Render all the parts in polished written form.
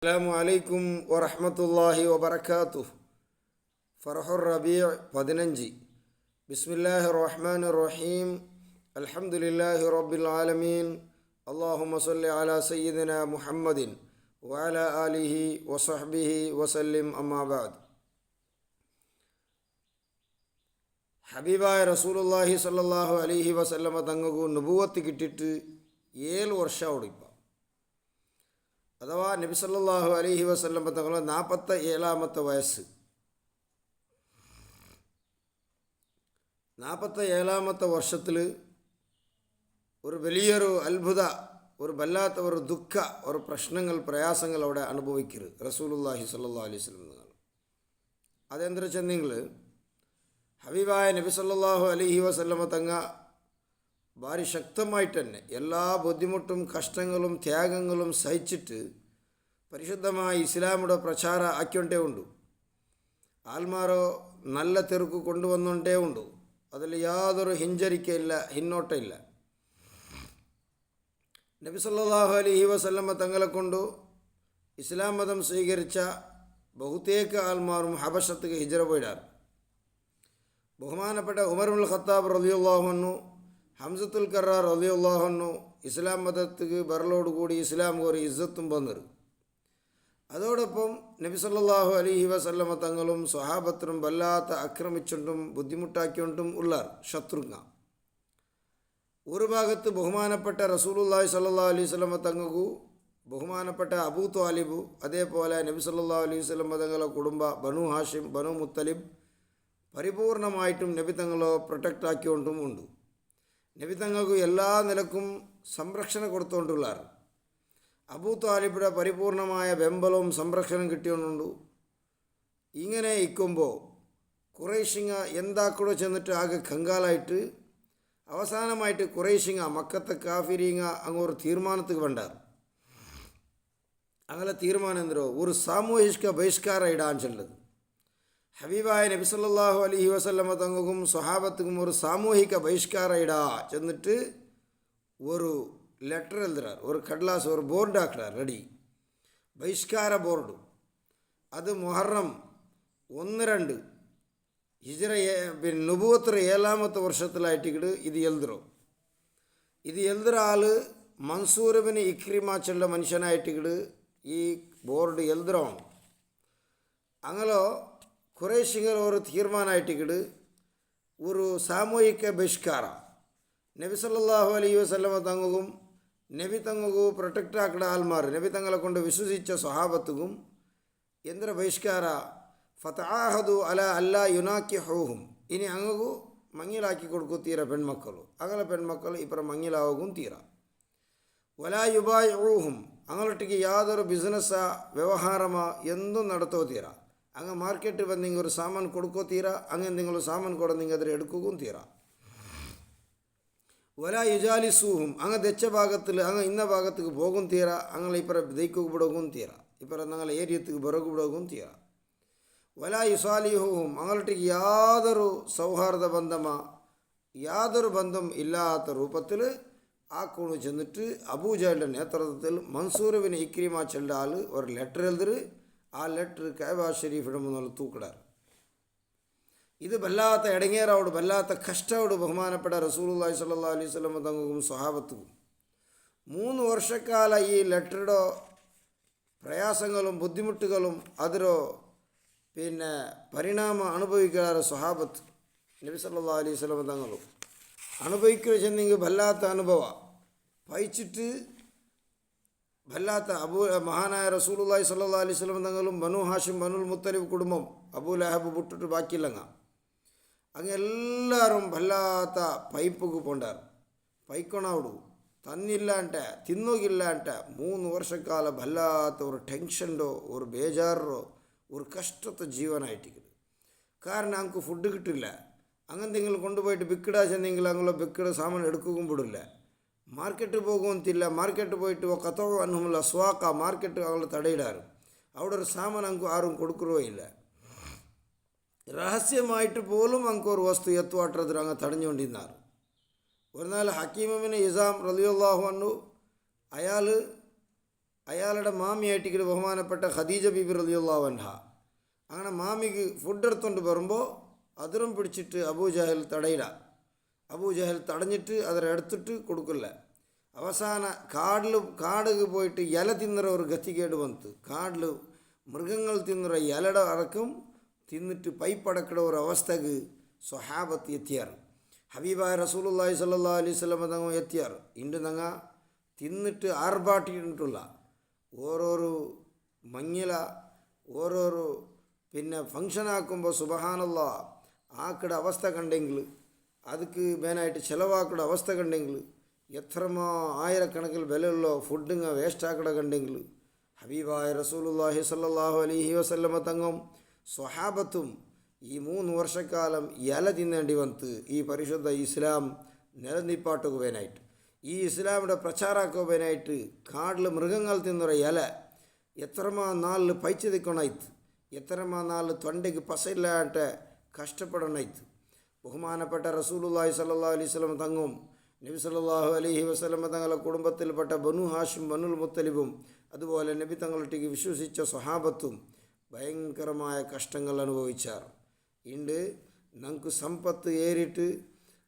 അസ്സലാമു അലൈക്കും വറഹ്മത്തുള്ളാഹി വബറകാതുഹു. ഫർഹുർ റബീഅ് 15. ബിസ്മില്ലാഹിർ റഹ്മാനിർ റഹീം. അൽഹംദുലില്ലാഹി റബ്ബിൽ ആലമീൻ. അല്ലാഹുമ്മ സ്വല്ലി അലാ സയ്യിദിനാ മുഹമ്മദിൻ വഅലാ ആലിഹി വസഹ്ബിഹി വസല്ലിം. അമ്മാ ബഅദ്. ഹബീബായ റസൂലുള്ളാഹി സ്വല്ലല്ലാഹു അലൈഹി വസല്ലമ തങ്ങൾക്കു നുബുവത്ത് കിട്ടിയിട്ട് 7 വർഷമാണ് ഇപ്പം. അഥവാ നബി സല്ലല്ലാഹു അലൈഹി വസല്ലം തങ്ങൾ 47-ാമത്തെ വയസ്സ്. 47-ാമത്തെ വർഷത്തിൽ ഒരു വലിയൊരു അത്ഭുത, ഒരു വല്ലാത്ത ഒരു ദുഃഖ, ഒരു പ്രശ്നങ്ങൾ, പ്രയാസങ്ങൾ അവിടെ അനുഭവിക്കരുത് റസൂലുള്ളാഹി സ്വല്ലല്ലാഹു അലൈഹി വസല്ലം തങ്ങൾ. അതെന്താ വെച്ചെങ്കിൽ ഹബീബായ നബി സല്ലല്ലാഹു അലൈഹി വസല്ലമ തങ്ങ ഭാരി ശക്തമായിട്ട് തന്നെ എല്ലാ ബുദ്ധിമുട്ടും കഷ്ടങ്ങളും ത്യാഗങ്ങളും സഹിച്ചിട്ട് പരിശുദ്ധമായ ഇസ്ലാമുടെ പ്രചാര ആക്കിക്കൊണ്ടേ ഉണ്ടു. ആൽമാരോ നല്ല തെറുക്ക് കൊണ്ടുവന്നുകൊണ്ടേ ഉണ്ടു. അതിൽ യാതൊരു ഹിഞ്ചരിക്കയില്ല, ഹിന്നോട്ടമില്ല. നബി സല്ലല്ലാഹു അലൈഹി വസല്ലമ തങ്ങളെ കൊണ്ട് ഇസ്ലാം മതം സ്വീകരിച്ച ബഹുതേക ആൽമാരും ഹബശത്തേക്ക് ഹിജറ പോയിടാറ്. ബഹുമാനപ്പെട്ട ഉമർ ഇബ്നുൽ ഖത്താബ് റളിയല്ലാഹു അൻഹു, ഹംസത്തുൽ കറാർ റളിയല്ലാഹു അൻഹു ഇസ്ലാം മതത്തിക്ക് ബറലോടുകൂടി ഇസ്ലാം ഒരു ഇസ്സത്തും വന്നത്. അതോടൊപ്പം നബി സല്ലല്ലാഹു അലൈഹി വസല്ലമ തങ്ങളും സ്വഹാബത്തിനും വല്ലാത്ത ആക്രമിച്ചുകൊണ്ടും ബുദ്ധിമുട്ടാക്കിക്കൊണ്ടും ഉള്ളാർ ശത്രുങ്ങ. ഒരു ഭാഗത്ത് ബഹുമാനപ്പെട്ട റസൂലുള്ളാഹി സ്വല്ലല്ലാഹു അലൈഹി വസല്ലമ തങ്ങൾക്കു ബഹുമാനപ്പെട്ട അബൂ ത്വാലിബ്, അതേപോലെ നബി സല്ലല്ലാഹു അലൈഹി വസല്ലമ തങ്ങളുടെ കുടുംബ ബനു ഹാഷിം, ബനു മുത്തലിബ് പരിപൂർണമായിട്ടും നബി തങ്ങളെ പ്രൊട്ടക്റ്റ് ആക്കിക്കൊണ്ടും ഉണ്ട്. നബി തങ്ങൾക്ക് എല്ലാ നിലക്കും സംരക്ഷണം കൊടുത്തുകൊണ്ടുള്ളാർ. അബൂ ത്വാലിബിയുടെ പരിപൂർണമായ വെമ്പലവും സംരക്ഷണം കിട്ടിയോണ്ടുണ്ട്. ഇങ്ങനെ ഇരിക്കുമ്പോൾ ഖുറൈശിങ്ങ എന്താക്കടോ ചെന്നിട്ട് ആകെ കങ്കാലായിട്ട് അവസാനമായിട്ട് ഖുറൈശിങ്ങ മക്കത്തെ കാഫിരിങ്ങ അങ്ങൊരു തീരുമാനത്തിന് വേണ്ടാർ. അങ്ങനെ തീരുമാനം എന്തോ ഒരു സാമൂഹിക ബഹിഷ്കാരം ഇടാൻ ചെല്ലത്. ഹബീബായ നബി സല്ലല്ലാഹു അലൈഹി വസല്ലമ തങ്ങൾക്കും സ്വഹാബത്തുക്കും ഒരു സാമൂഹിക ബഹിഷ്കാരം ഇടാ ചെന്നിട്ട് ഒരു ലെറ്റർ എഴുതുறார், ഒരു കടലാസ്, ഒരു ബോർഡ് ആക്കിടാർ റെഡി, ബഹിഷ്കാര ബോർഡ്. അത് മുഹറം 1-2 ഹിജ്റ നുബുവത്ത് 7-ാമത്തെ വർഷത്തിലായിട്ടിട്ട് ഇത് എഴുതുറോ. ഇത് എഴുതുற ആൾ മൻസൂർ ഇബ്നു ഇക്രിമ ചെല്ല മനുഷ്യനായിട്ടിട്ട് ഈ ബോർഡ് എഴുതുറോ. അങ്ങനെ ഖുറൈശിങ്ങൾ ഒരു തീരുമാനമായിട്ടിട്ട് ഒരു സാമൂഹിക ബഹിഷ്കാര നബി സല്ലല്ലാഹു അലൈഹി വസല്ലമ തങ്ങൾക്കും നബി തങ്ങൾക്കു പ്രൊട്ടക്റ്റ് ആക്കിട ആൽമാർ, നബി തങ്ങളെ കൊണ്ട് വിശ്വസിച്ച സ്വഹാബത്തുക്കും എന്തൊരു ബഹിഷ്കാര. ഫതആഹദു അല അല്ലാ യുനാക്കിഹുഹും, ഇനി അങ്ങു മങ്ങിലാക്കി കൊടുക്കൂ തീര പെൺമക്കളും, അങ്ങനെ പെൺമക്കൾ ഇപ്പുറം മങ്ങിലാവും തീര. വലാ യുബായിഊഹും, അങ്ങോട്ടേക്ക് യാതൊരു ബിസിനസ്സാ വ്യവഹാരമാ എന്തും നടത്തോ തീര. അങ്ങ് മാർക്കറ്റ് വന്നിങ്ങ ഒരു സാമാൻ കൊടുക്കോ തീര, അങ്ങ് എന്തെങ്കിലും സാമാൻ കൊടുന്നെങ്കിൽ അതിൽ എടുക്കുകയും തീര. വല യുജാലിസൂഹും, അങ്ങ് തെച്ച ഭാഗത്തിൽ അങ്ങ് ഇന്ന ഭാഗത്തേക്ക് പോകും തീര, അങ്ങനെ ഇപ്പുറം ദൈക്കുക വിടവും തീര, ഇപ്പുറം ഞങ്ങൾ ഏരിയത്തേക്ക് പിറകു വിടവും തീര. വല യുസാലിഹുഹും, അങ്ങോട്ടേക്ക് യാതൊരു സൗഹാർദ്ദ ബന്ധമാ യാതൊരു ബന്ധം ഇല്ലാത്ത രൂപത്തിൽ ആക്കണു ചെന്നിട്ട് അബൂജഹലിൻ്റെ നേതൃത്വത്തിൽ മൻസൂർ ഇബ്നു ഇക്രിമ ചെല്ല ആൾ ഒരു ലെറ്റർ എഴുതിറ്. ആ ലെറ്റർ കഅബ ഷരീഫിൻ്റെ മുന്നിൽ തൂക്കിടാർ. ഇത് വല്ലാത്ത ഇടങ്ങേറോട്, വല്ലാത്ത കഷ്ടോട് ബഹുമാനപ്പെട്ട റസൂലുള്ളാഹി സ്വല്ലല്ലാഹു അലൈഹി വസല്ലം തങ്ങൾക്കും സ്വഹാബത്തുക്കും 3 വർഷക്കാല ഈ ലെറ്ററുടെ പ്രയാസങ്ങളും ബുദ്ധിമുട്ടുകളും അതിരോ പരിണാമം അനുഭവിക്കാറ് സ്വഹാബത്ത് നബി സല്ലല്ലാഹു അലൈഹി വസല്ലം തങ്ങളും അനുഭവിക്കുക ചെന്നെങ്കിൽ വല്ലാത്ത അനുഭവം പയിച്ചിട്ട് വല്ലാത്ത മഹാനായ റസൂലുള്ളാഹി സ്വല്ലല്ലാഹു അലൈഹി വസല്ലം തങ്ങളും ബനു ഹാഷിം, ബനുൽ മുത്തലിബ് കുടുംബം അബൂ ലഹബ് വിട്ടിട്ട് ബാക്കിയില്ലങ്ങ. അങ്ങ് എല്ലാവരും വല്ലാത്ത പൈപ്പുക്ക് പോണ്ടാർ. പൈക്കൊണാവിടു തന്നില്ല ಅಂಟ ತಿನ್ನೋಗಿಲ್ಲ ಅಂಟ 3 ವರ್ಷക്കാಲ വല്ലാത്ത ഒരു ടെൻഷൻ്റെ, ഒരു ബേജാറോ, ഒരു കഷ്ടത്തെ ജീവനായിട്ടിരിക്കുന്നു. കാരണം അങ്ങ് ഫുഡ് കിട്ടില്ല. അങ്ങനെന്തെങ്കിലും കൊണ്ടുപോയിട്ട് ബിക്കിടാ ചെന്നെങ്കിൽ അങ്ങനെ ബിക്കിട സാമാൻ എടുക്കുകയും വിടില്ല. മാർക്കറ്റ് പോകുമെന്നില്ല. മാർക്കറ്റ് പോയിട്ട് കത്തോ ಅನ್ನುವುಲ್ಲ സ്വാക്ക മാർക്കറ്റ് അവൾ തടയിടാറ്. അവിടെ ഒരു സാമാൻ അങ്ങ് ആരും കൊടുക്കുകയോ ഇല്ല. രഹസ്യമായിട്ട് പോലും അങ്ങ് ഒരു വസ്തു എത്തുവാട്ടത്തിൽ അങ്ങ് തടഞ്ഞുകൊണ്ടിരുന്നാറ്. ഒരു നാൾ ഹക്കീം ഇബ്നു ഹിസാം റളിയല്ലാഹു അൻഹു അയാൾ അയാളുടെ മാമിയായിട്ടിട്ട് ബഹുമാനപ്പെട്ട ഖദീജ ബീബി റളിയല്ലാഹു അൻഹ അങ്ങനെ മാമിക്ക് ഫുഡ് എടുത്തുകൊണ്ട് വരുമ്പോൾ അതിരും പിടിച്ചിട്ട് അബൂജഹൽ തടയില്ല. അബൂജഹൽ തടഞ്ഞിട്ട് അതിലെടുത്തിട്ട് കൊടുക്കില്ല. അവസാന കാടിൽ പോയിട്ട് ഇല തിന്നുற ഒരു ഗതികേട് വന്നു. കാടിൽ മൃഗങ്ങൾ തിന്നുற ഇലയുടെ അടക്കം തിന്നിട്ട് പൈപ്പടക്കട ഒരു അവസ്ഥക്ക് സ്വഹാബത്ത് എത്തിയാറ്. ഹബീബായ റസൂലുള്ളാഹി സ്വല്ലല്ലാഹു അലൈഹി വസല്ലം തങ്ങൾ എത്തിയാറ്. ഇണ്ട് ഞങ്ങൾ തിന്നിട്ട് ആർഭാട്ടിട്ടുള്ള ഓരോരോ മഞ്ഞില ഓരോരോ ഫങ്ഷൻ ആക്കുമ്പോൾ സുബ്ഹാനല്ലാഹ് ആക്കടെ അവസ്ഥ കണ്ടെങ്കിൽ ಅದಕ್ಕೆ ಮೇನಾയിട്ട് ചിലവാക്കട അവസ്ഥ കണ്ടെങ്കിൽ എത്രമാ ആയിരക്കണക്കിൽ വിലയുള്ള ഫുഡിങ്ങ വേസ്റ്റ് ആക്കട കണ്ടെങ്കിൽ ഹബീബായ റസൂലുള്ളാഹി സ്വല്ലല്ലാഹു അലൈഹി വസല്ലമ തങ്ങും സ്വഹാബത്തും ഈ 3 വർഷക്കാലം ഇല തിന്നേണ്ടി വന്ന് ഈ പരിശുദ്ധ ഇസ്ലാം നിലനിപ്പാട്ടുകുവാനായിട്ട് ഈ ഇസ്ലാമിൻ്റെ പ്രചാരാക്കുവാനായിട്ട് കാടിൽ മൃഗങ്ങൾ തിന്നുറ ഇല എത്രമാ നാളിൽ പൈച്ച് തിക്കണായിത്ത് എത്രമാ നാളിൽ തൊണ്ടയ്ക്ക് പസയില്ലാട്ട് കഷ്ടപ്പെടണായിത്ത്. ബഹുമാനപ്പെട്ട റസൂലുള്ളാഹി സ്വല്ലല്ലാഹു അലൈഹി വസല്ലം തങ്ങും നബി സല്ലല്ലാഹു അലൈഹി വസല്ലം തങ്ങളുടെ കുടുംബത്തിൽപ്പെട്ട ബനു ഹാഷിം ബനുൽ മുത്തലിബും അതുപോലെ നബി തങ്ങളിലേക്ക് വിശ്വസിച്ച സ്വഹാബത്തും ഭയങ്കരമായ കഷ്ടങ്ങൾ അനുഭവിച്ചാർ. ഇണ്ട് നമുക്ക് സമ്പത്ത് ഏറിയിട്ട്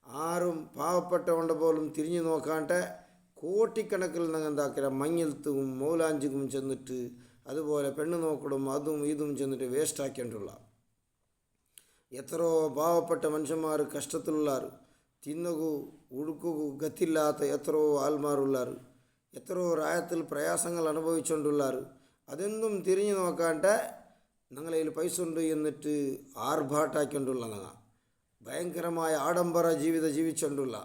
ആരും പാവപ്പെട്ടവണ്ട പോലും തിരിഞ്ഞു നോക്കാണ്ട് കോട്ടിക്കണക്കിൽ ഞങ്ങൾ എന്താക്കില്ല മഞ്ഞിൽത്തും മൗലാഞ്ചിക്കും ചെന്നിട്ട് അതുപോലെ പെണ്ണ് നോക്കടും അതും ഇതും ചെന്നിട്ട് വേസ്റ്റാക്കേണ്ടുള്ള എത്രയോ പാവപ്പെട്ട മനുഷ്യന്മാർ കഷ്ടത്തിലുള്ളാർ. തിന്നുകു ഉടുക്കുകു ഗത്തില്ലാത്ത എത്രയോ ആൾമാരുള്ളാർ. എത്രയോ രായത്തിൽ പ്രയാസങ്ങൾ അനുഭവിച്ചുകൊണ്ടുള്ളാർ. അതെന്തും തിരിഞ്ഞു നോക്കാണ്ട് ഞങ്ങളതിൽ പൈസ ഉണ്ട് എന്നിട്ട് ആർഭാട്ടാക്കിക്കൊണ്ടുള്ള ഞങ്ങൾ ഭയങ്കരമായ ആഡംബര ജീവിതം ജീവിച്ചുകൊണ്ടുള്ള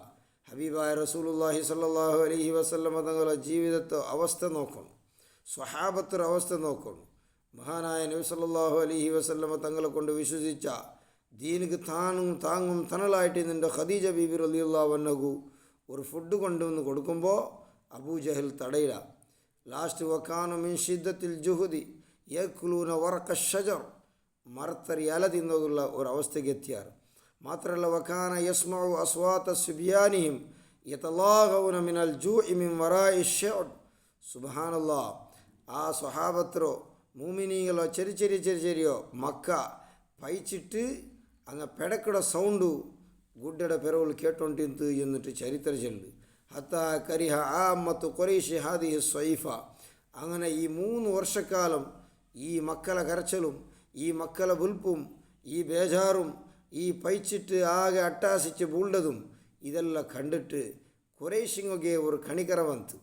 ഹബീബായ റസൂലുള്ളാഹി സ്വല്ലല്ലാഹു അലൈഹി വസല്ലം തങ്ങളുടെ ജീവിതത്തെ അവസ്ഥ നോക്കണം. സ്വഹാബത്തൊരു അവസ്ഥ നോക്കണം. മഹാനായ നബി സല്ലല്ലാഹു അലൈഹി വസല്ലം തങ്ങളെ കൊണ്ട് വിശ്വസിച്ച ദീനിക്ക് താങ്ങും തണലായിട്ട് നിൻ്റെ ഖദീജ ബീബി റളിയല്ലാഹു അൻഹു ഒരു ഫുഡ് കൊണ്ടുവന്ന് കൊടുക്കുമ്പോൾ അബൂജഹൽ തടയില്ല. ലാസ്റ്റ് വക്കാന മിൻ ഷിദ്ദത്തിൽ ജുഹുദി യഅ്കുലൂന വറഖ ഷജർ മരത്തറി ഇല തിന്നുള്ള ഒരു അവസ്ഥയ്ക്ക് എത്തിയാർ. മാത്രമല്ല വക്കാന യസ്മഉ അസ്വാത സുബ്യാനിഹിം യതലാഗൗന മിനൽ ജൂഇ മിൻ വറാഇ ഷഅബ്. സുബ്ഹാനല്ലാഹ്. ആ സ്വഹാബത്തോ മൂമിനീങ്ങളോ ചെറിയോ മക്ക പൈച്ചിട്ട് അങ്ങ് പെടക്കട സൗണ്ട് ಗುಡ್ಡಡ ಪೆರವಲು ಕೇಟೊಂಟಿಂತು ಎನ್ನುಟ್ಟು ಚರಿತ್ರೆ ಚೆಲ್ಲು ಹತ್ತ ಕರಿಹ ಆಮ್ಮತ್ತು ಕೊರೈಶಿ ಹಾದಿಹಿ ಸ್ವೈಫ. അങ്ങനെ ഈ 3 വർഷക്കാലം ഈ മക്കളെ കരച്ചലും ഈ മക്കളെ ബുൽപ്പും ഈ ബേജാറും ഈ പൈച്ചിട്ട് ആകെ അട്ടാസിച്ച് ബൂണ്ടതും ഇതെല്ലാം കണ്ടിട്ട് കുറേശിങ്ങൊക്കെ ഒരു കണിക്കര വന്നു.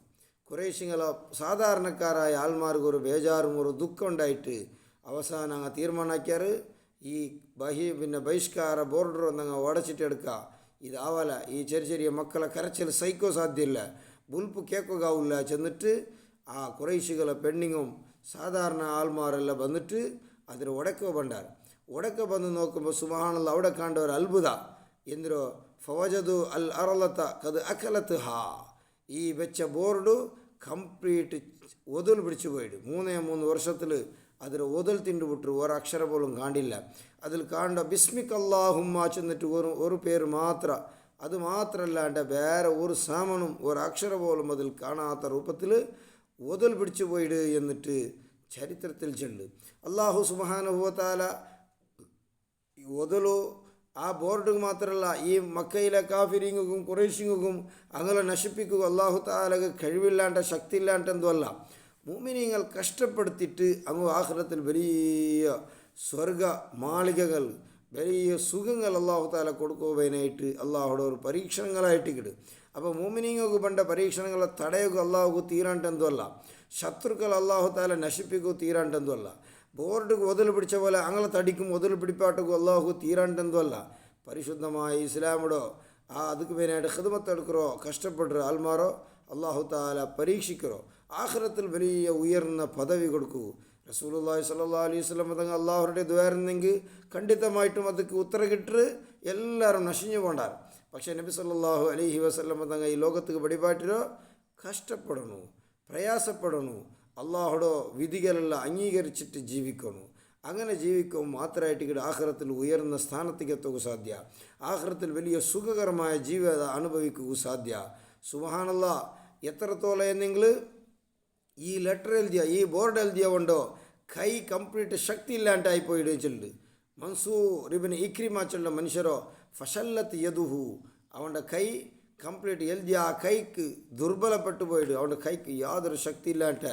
കുറേശിങ്ങള സാധാരണക്കാരായ ആൾമാർക്ക് ഒരു ബേജാറും ഒരു ദുഃഖം ഉണ്ടായിട്ട് അവസാനം അങ്ങ് തീരുമാനാക്കിയാറ് ഈ ബഹിഷ്കാര ബോർഡർ ഒന്നങ്ങ് ഉടച്ചിട്ടെടുക്കുക. ഇതാവല ഈ ചെറിയ മക്കളെ കരച്ചിൽ സഹിക്കോ സാധ്യമില്ല, ബുൽപ്പ് കേൾക്കുകയില്ല. ചെന്നിട്ട് ആ കുറേശികളെ പെണ്ണിങ്ങും സാധാരണ ആൾമാരെല്ലാം വന്നിട്ട് അതിൽ ഉടക്ക ಬಂದು നോക്കുമ്പോൾ സുബ്ഹാനല്ലാഹ് അവിടെ കണ്ട ഒരു അത്ഭുത എന്തിരോ ഫവജദു അൽ അറലത കത് അക്കലത്ത് ഹാ. ഈ വെച്ച ബോർഡ് കംപ്ലീറ്റ് ഒതൽ പിടിച്ചു പോയിട്ട് 3 വർഷത്തിൽ അതിൽ ഒതൽ തിണ്ടുവിട്ടു ഒരക്ഷര പോലും കാണില്ല. അതിൽ കാണേണ്ട ബിസ്മിക് അല്ലാഹുമ്മ ചെന്നിട്ട് ഒരു പേര് മാത്രം, അത് മാത്രമല്ലാണ്ട് വേറെ ഒരു സാമനും ഒരക്ഷര പോലും അതിൽ കാണാത്ത രൂപത്തിൽ ഒതൽ പിടിച്ചു പോയിട്ട് എന്നിട്ട് ചരിത്രത്തിൽ ചെല്ല്. അല്ലാഹു സുബ്ഹാനഹു വ തആല ഒതലു ആ ബോർഡിന് മാത്രമല്ല ഈ മക്കയിലെ കാഫിരിങ്ങും കുറേശിങ്ങും അങ്ങനെ നശിപ്പിക്കുക അല്ലാഹു തആലക്ക് കഴിവില്ലാണ്ട് ശക്തി ഇല്ലാണ്ടെന്തല്ല. മുഅ്മിനീങ്ങൾ കഷ്ടപ്പെടുത്തിയിട്ട് അങ്ങ് ആഖിറത്തിൽ വലിയ സ്വർഗ മാളികകൾ വലിയ സുഖങ്ങൾ അല്ലാഹു തആല കൊടുക്കുവാനായിട്ട് അല്ലാഹുടെ ഒരു പരീക്ഷണങ്ങളായിട്ട് കിട്ടും. അപ്പോൾ മുഅ്മിനീങ്ങൾക്ക് പണ്ട പരീക്ഷണങ്ങളെ തടയുക അല്ലാഹു തീരാണ്ടെന്തല്ല, ശത്രുക്കൾ അല്ലാഹു തആല നശിപ്പിക്കുക തീരാണ്ടെന്തല്ല, ബോർഡ് ഒതൽ പിടിച്ച പോലെ അങ്ങനെ തടിക്കും ഒതൽ പിടിപ്പാട്ടുക അല്ലാഹു തീരാണ്ടെന്തല്ല. പരിശുദ്ധമായ ഇസ്ലാമിടോ അതുക്ക് വേനായിട്ട് ഖിദ്മത്ത് എടുക്കറോ കഷ്ടപ്പെടുറോ ആൾമാരോ അല്ലാഹു തആല പരീക്ഷിക്കറോ ആഖിറത്തിൽ വലിയ ഉയർന്ന പദവി കൊടുക്കൂ. റസൂലുള്ളാഹി സ്വല്ലല്ലാഹു അലൈഹി വസല്ലം തങ്ങൾ അല്ലാഹുരുടെ ദ്വാരുന്നെങ്കിൽ ഖണ്ഡിതമായിട്ടും ಅದಕ್ಕೆ ഉത്തര കിട്ട് എല്ലാവരും നശിഞ്ഞു പോണ്ടാർ. പക്ഷേ നബി സല്ലല്ലാഹു അലൈഹി വസല്ലം തങ്ങൾ ഈ ലോകത്തേക്ക് വെടിപാട്ടിരോ കഷ്ടപ്പെടണു, പ്രയാസപ്പെടണു, അള്ളാഹുടെ വിധികളെല്ലാം അംഗീകരിച്ചിട്ട് ജീവിക്കണം. അങ്ങനെ ജീവിക്കുമ്പോൾ മാത്രമായിട്ട് ആഖിറത്തിൽ ഉയർന്ന സ്ഥാനത്തേക്ക് എത്തുക സാധ്യ, ആഖിറത്തിൽ വലിയ സുഖകരമായ ജീവിതം അനുഭവിക്കുക സാധ്യ. സുബ്ഹാനല്ലാഹ്. എത്രത്തോളം എന്നെങ്കിൽ ഈ ലെറ്റർ എഴുതിയ ഈ ബോർഡ് എഴുതിയ കൊണ്ടോ കൈ കംപ്ലീറ്റ് ശക്തി ഇല്ലാണ്ടായിപ്പോയി വെച്ചിട്ടുണ്ട്. മൻസൂർ ഇബ്നു ഇക്രിമ ചൊല്ല മനുഷ്യരോ ഫഷല്ലത്ത് യദുഹു, അവൻ്റെ കൈ കംപ്ലീറ്റ് എഴുതിയ ആ കൈക്ക് ദുർബലപ്പെട്ടു പോയിട്ട് അവൻ്റെ കൈക്ക് യാതൊരു ശക്തി ഇല്ലാണ്ട്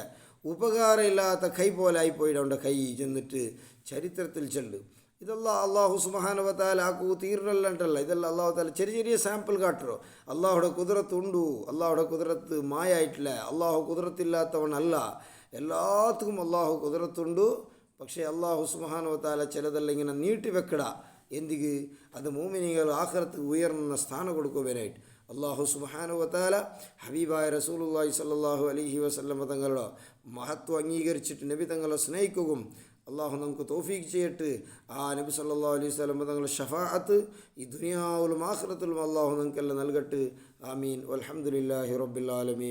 ഉപകാരമില്ലാത്ത കൈ പോലെ ആയിപ്പോയിട്ട് അവൻ്റെ കൈ ചെന്നിട്ട് ചരിത്രത്തിൽ ചെല്ല്. ഇതെല്ലാം അള്ളാഹു സുബ്ഹാനഹു വ തആല ആക്കൂ തീർന്നല്ലണ്ടല്ല. ഇതെല്ലാം അള്ളാഹു താല ചെറിയ ചെറിയ സാമ്പിൾ കാട്ടുറോ. അള്ളാഹുടെ കുതിരത്തുണ്ടു, അള്ളാഹുടെ കുതിരത്ത് മായായിട്ടില്ല. അള്ളാഹു കുതിരത്തില്ലാത്തവനല്ല, എല്ലാത്തിനും അള്ളാഹു കുതിരത്തുണ്ട്. പക്ഷേ അള്ളാഹു സുബ്ഹാനഹു വ തആല ചിലതെല്ലാം ഇങ്ങനെ നീട്ടി വെക്കട. എന്തിക്ക്? അത് മോമിനികൾ ആഖിറത്ത് ഉയർന്ന സ്ഥാനം കൊടുക്കുവാനായിട്ട്. അള്ളാഹു സുബ്ഹാനഹു വ തആല ഹബീബായ റസൂലുള്ളാഹി സ്വല്ലല്ലാഹു അലൈഹി വസല്ലമ തങ്ങളുടെ മഹത്വം അംഗീകരിച്ചിട്ട് നബി തങ്ങളെ സ്നേഹിക്കുകയും അള്ളാഹു നമുക്ക് തൗഫീഖ് ചെയ്യട്ട്. ആ നബി സല്ലല്ലാഹു അലൈഹി വസല്ലമ തങ്ങളുടെ ഷഫാഅത്ത് ഈ ദുനിയാവിലും ആഖിറത്തിലും അള്ളാഹു നമുക്കെല്ലാം നൽകട്ട്. ആമീൻ. വൽഹംദുലില്ലാഹി റബ്ബിൽ ആലമീൻ.